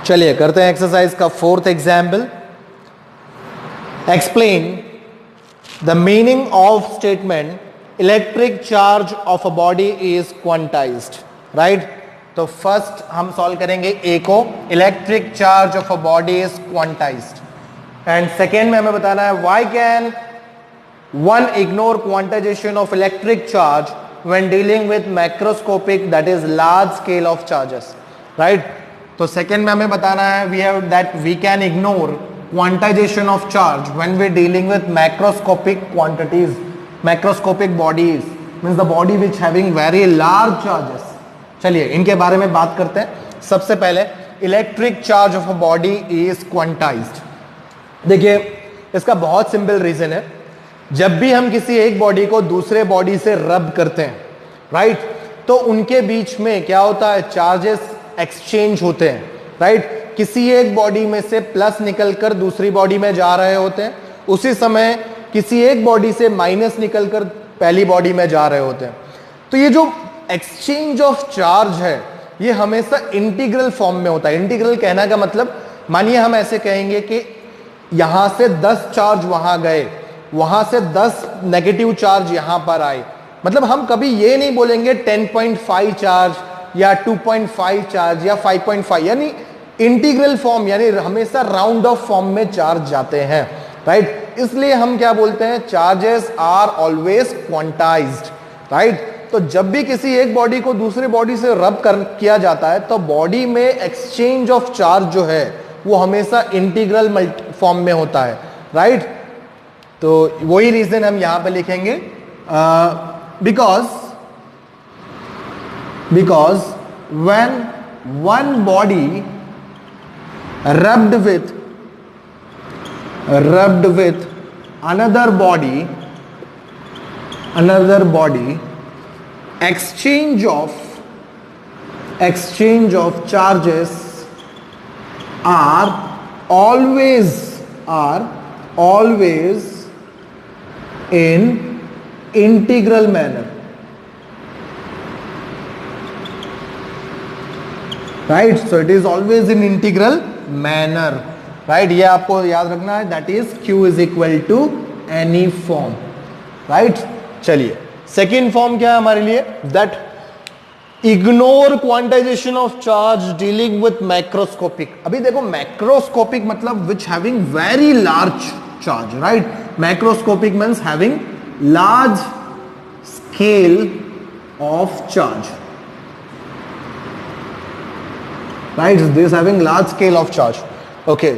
चलिए करते हैं एक्सरसाइज का fourth example. Explain the meaning of statement electric charge of a body is quantized. Right, तो first हम सॉल्व करेंगे ए को, electric charge of a body is quantized. And second में हमें बताना है why can one ignore quantization of electric charge when dealing with macroscopic, that is large scale of charges. Right, तो second में हमें बताना है we have that we can ignore quantization of charge when we dealing with macroscopic quantities, macroscopic bodies means the body which having very large charges। चलिए इनके बारे में बात करते हैं। सबसे पहले electric charge of a body is quantized. देखिए इसका बहुत सिंपल रीजन है, जब भी हम किसी एक बॉडी को दूसरे बॉडी से रब करते हैं, राइट, तो उनके बीच में क्या होता है, चार्जेस एक्सचेंज होते हैं। राइट, किसी एक बॉडी में से प्लस निकलकर दूसरी बॉडी में जा रहे होते हैं, उसी समय किसी एक बॉडी से माइनस निकलकर पहली बॉडी में जा रहे होते हैं। तो ये जो एक्सचेंज ऑफ चार्ज है ये हमेशा इंटीग्रल फॉर्म में होता है। इंटीग्रल कहना का मतलब, मानिए हम ऐसे कहेंगे कि यहां से 10 चार्ज वहां गए, वहां से 10 नेगेटिव चार्ज यहां पर आए, मतलब हम कभी ये नहीं बोलेंगे 10.5 चार्ज या 2.5 चार्ज या 5.5, यानी इंटीग्रल फॉर्म, यानी हमेशा राउंड ऑफ फॉर्म में चार्ज जाते हैं। राइट, इसलिए हम क्या बोलते हैं, charges are always quantized. Right, तो जब भी किसी एक बॉडी को दूसरे बॉडी से रब किया जाता है तो बॉडी में एक्सचेंज ऑफ चार्ज जो है वो हमेशा इंटीग्रल फॉर्म में होता है। राइट, तो वही रीजन हम यहां पे लिखेंगे, because when one body rubbed with another body, exchange of charges are always in integral manner। Right, so it is always in integral manner। Right, ये आपको याद रखना है, that is Q is equal to any form। Right, चलिए second form क्या है हमारे लिए, that ignore quantization of charge dealing with macroscopic. अभी देखो मैक्रोस्कोपिक मतलब which having very large charge. Right, macroscopic means having large scale of charge. Right, this having large scale of charge. Okay,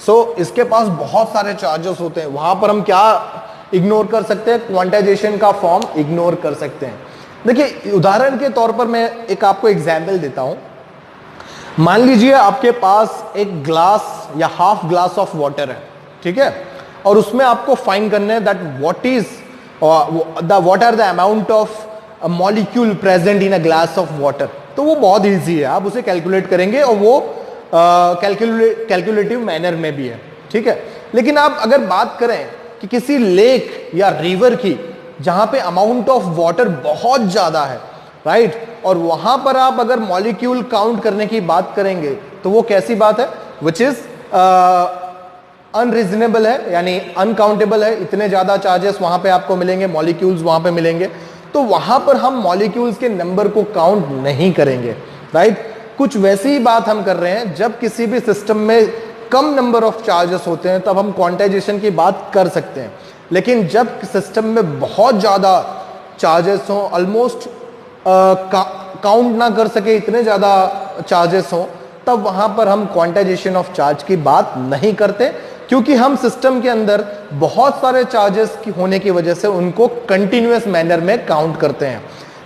so इसके पास बहुत सारे charges होते हैं, वहां पर हम क्या इग्नोर कर सकते हैं, क्वांटाइजेशन का फॉर्म इग्नोर कर सकते हैं। देखिए उदाहरण के तौर पर मैं एक आपको एग्जाम्पल देता हूं। मान लीजिए आपके पास एक ग्लास या हाफ ग्लास ऑफ वाटर है, ठीक है, और उसमें आपको फाइंड करना है that what are the amount of molecule present in a glass of water. तो वो बहुत इजी है, आप उसे कैलकुलेट करेंगे और वो कैलकुलेटिव मैनर में भी है, ठीक है। लेकिन आप अगर बात करें कि किसी लेक या रिवर की जहां पे अमाउंट ऑफ वाटर बहुत ज्यादा है, राइट, और वहां पर आप अगर मॉलिक्यूल काउंट करने की बात करेंगे तो वो कैसी बात है, विच इज अनरीजनेबल है, यानी अनकाउंटेबल है। इतने ज्यादा चार्जेस वहां पे आपको मिलेंगे, मॉलिक्यूल्स वहां पे मिलेंगे, तो वहां पर हम मॉलिक्यूल्स के नंबर को काउंट नहीं करेंगे। राइट, कुछ वैसी ही बात हम कर रहे हैं, जब किसी भी सिस्टम में कम नंबर ऑफ चार्जेस होते हैं तब हम क्वांटाइजेशन की बात कर सकते हैं, लेकिन जब सिस्टम में बहुत ज्यादा चार्जेस हों, ऑलमोस्ट काउंट ना कर सके इतने ज्यादा चार्जेस हों, तब वहां पर हम क्वांटाइजेशन ऑफ चार्ज की बात नहीं करते, क्योंकि हम सिस्टम के अंदर बहुत सारे चार्जेस की होने की वजह से उनको कंटिन्यूअस मैनर में काउंट करते हैं।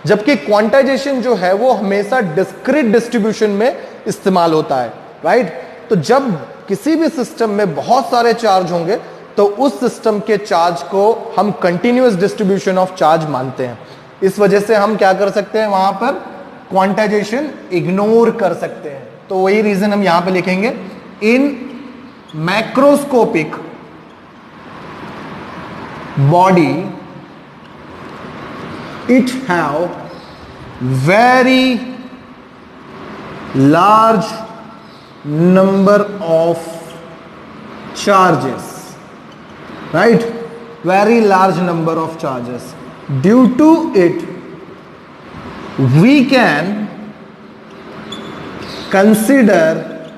जबकि क्वांटाइजेशन जो है वो हमेशा डिस्क्रीट डिस्ट्रीब्यूशन में इस्तेमाल होता है। राइट, तो जब किसी भी सिस्टम में बहुत सारे चार्ज होंगे तो उस सिस्टम के चार्ज को हम कंटिन्यूअस डिस्ट्रीब्यूशन ऑफ चार्ज मानते हैं। इस वजह से हम क्या कर सकते हैं, वहां पर क्वांटाइजेशन इग्नोर कर सकते हैं। तो वही रीजन हम यहां पे लिखेंगे, in macroscopic body it have very large number of charges, right? Very large number of charges. Due to it, we can consider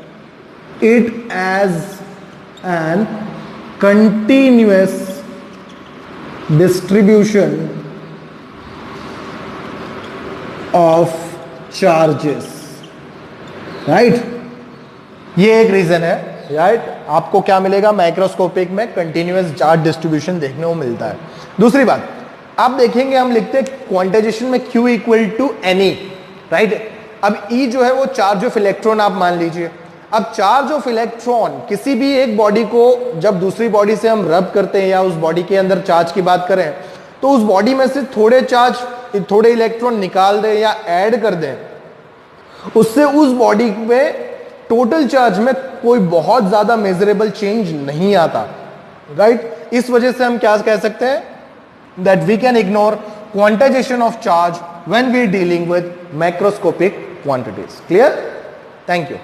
it as an continuous distribution of charges, right? ये एक reason है, right? आपको क्या मिलेगा microscopic में? Continuous charge distribution देखने को मिलता है। दूसरी बात आप देखेंगे, हम लिखते हैं क्वांटाइजेशन में Q equal to NE, right? अब E जो है वो चार्ज ऑफ इलेक्ट्रॉन आप मान लीजिए। अब चार्ज ऑफ इलेक्ट्रॉन किसी भी एक बॉडी को जब दूसरी बॉडी से हम रब करते हैं या उस बॉडी के अंदर चार्ज की बात करें तो उस बॉडी में से थोड़े इलेक्ट्रॉन निकाल दें या ऐड कर दें, उससे उस बॉडी में टोटल चार्ज में कोई बहुत ज्यादा मेजरेबल चेंज नहीं आता, राइट? इस वजह से हम क्या कह सकते हैं? That we can ignore quantization of charge when we dealing with macroscopic quantities. Clear? Thank you.